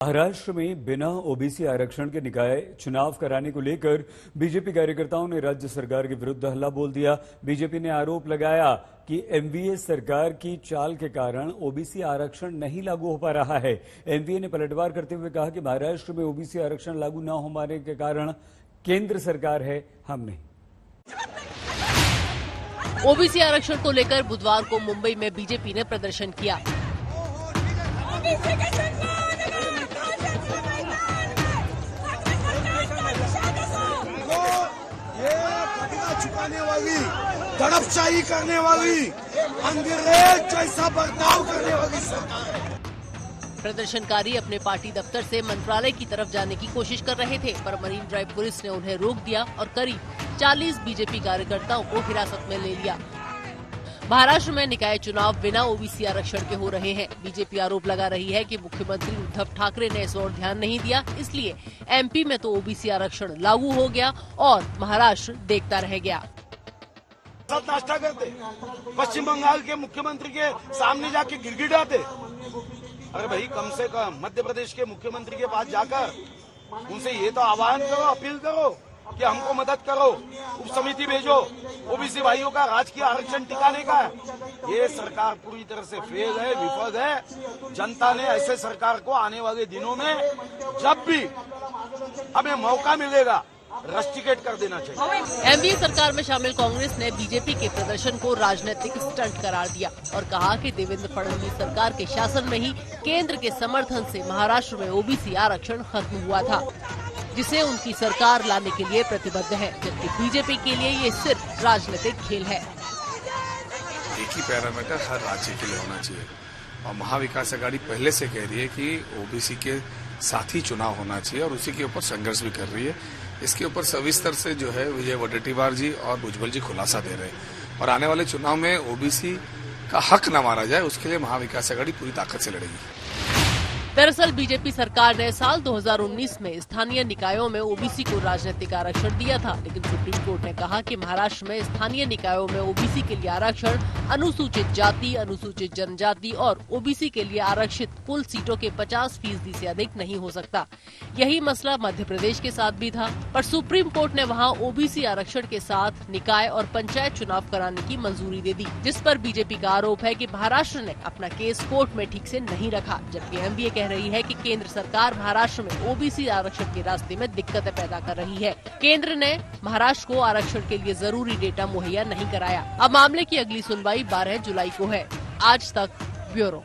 महाराष्ट्र में बिना ओबीसी आरक्षण के निकाय चुनाव कराने को लेकर बीजेपी कार्यकर्ताओं ने राज्य सरकार के विरुद्ध हल्ला बोल दिया। बीजेपी ने आरोप लगाया कि एनडीए सरकार की चाल के कारण ओबीसी आरक्षण नहीं लागू हो पा रहा है। एनडीए ने पलटवार करते हुए कहा कि महाराष्ट्र में ओबीसी आरक्षण लागू न हो पाने के कारण केंद्र सरकार है, हम नहीं। ओबीसी आरक्षण को लेकर बुधवार को मुंबई में बीजेपी ने प्रदर्शन किया। छुपाने वाली, तड़पशाही करने वाली, अंग्रेज जैसा बर्ताव करने वाली सरकार। प्रदर्शनकारी अपने पार्टी दफ्तर से मंत्रालय की तरफ जाने की कोशिश कर रहे थे, पर मरीन ड्राइव पुलिस ने उन्हें रोक दिया और करीब 40 बीजेपी कार्यकर्ताओं को हिरासत में ले लिया। महाराष्ट्र में निकाय चुनाव बिना ओबीसी आरक्षण के हो रहे हैं। बीजेपी आरोप लगा रही है कि मुख्यमंत्री उद्धव ठाकरे ने इस ओर ध्यान नहीं दिया, इसलिए एमपी में तो ओबीसी आरक्षण लागू हो गया और महाराष्ट्र देखता रह गया। नाश्ता करते, पश्चिम बंगाल के मुख्यमंत्री के सामने जाके गिड़गिड़ाते। अरे भाई, कम से कम मध्य प्रदेश के मुख्यमंत्री के पास जाकर उनसे ये तो आह्वान करो, अपील करो कि हमको मदद करो, उप समिति भेजो, ओबीसी भाइयों का राजकीय आरक्षण टिकाने का है। ये सरकार पूरी तरह से फेल है, विफल है। जनता ने ऐसे सरकार को आने वाले दिनों में जब भी हमें मौका मिलेगा रस्टिकेट कर देना चाहिए। एनडीए सरकार में शामिल कांग्रेस ने बीजेपी के प्रदर्शन को राजनीतिक स्टंट करार दिया और कहा कि देवेंद्र फडणवीस सरकार के शासन में ही केंद्र के समर्थन से महाराष्ट्र में ओबीसी आरक्षण खत्म हुआ था, जिसे उनकी सरकार लाने के लिए प्रतिबद्ध है, जबकि बीजेपी के लिए ये सिर्फ राजनीतिक खेल है। एक ही पैरामीटर हर राज्य के लिए होना चाहिए और महाविकास आघाड़ी पहले से कह रही है कि ओबीसी के साथ ही चुनाव होना चाहिए और उसी के ऊपर संघर्ष भी कर रही है। इसके ऊपर सविस्तर से जो है विजय वडेट्टीवार जी और भुजबल जी खुलासा दे रहे हैं और आने वाले चुनाव में ओबीसी का हक न मारा जाए, उसके लिए महाविकास आघाड़ी पूरी ताकत से लड़ेगी। दरअसल बीजेपी सरकार ने साल 2019 में स्थानीय निकायों में ओबीसी को राजनीतिक आरक्षण दिया था, लेकिन सुप्रीम कोर्ट ने कहा कि महाराष्ट्र में स्थानीय निकायों में ओबीसी के लिए आरक्षण अनुसूचित जाति, अनुसूचित जनजाति और ओबीसी के लिए आरक्षित कुल सीटों के 50% से अधिक नहीं हो सकता। यही मसला मध्य प्रदेश के साथ भी था, पर सुप्रीम कोर्ट ने वहाँ ओबीसी आरक्षण के साथ निकाय और पंचायत चुनाव कराने की मंजूरी दे दी, जिस पर बीजेपी का आरोप है कि महाराष्ट्र ने अपना केस कोर्ट में ठीक से नहीं रखा, जबकि एनडीए कह रही है कि केंद्र सरकार महाराष्ट्र में ओबीसी आरक्षण के रास्ते में दिक्कतें पैदा कर रही है। केंद्र ने महाराष्ट्र को आरक्षण के लिए जरूरी डेटा मुहैया नहीं कराया। अब मामले की अगली सुनवाई 12 जुलाई को है। आज तक ब्यूरो।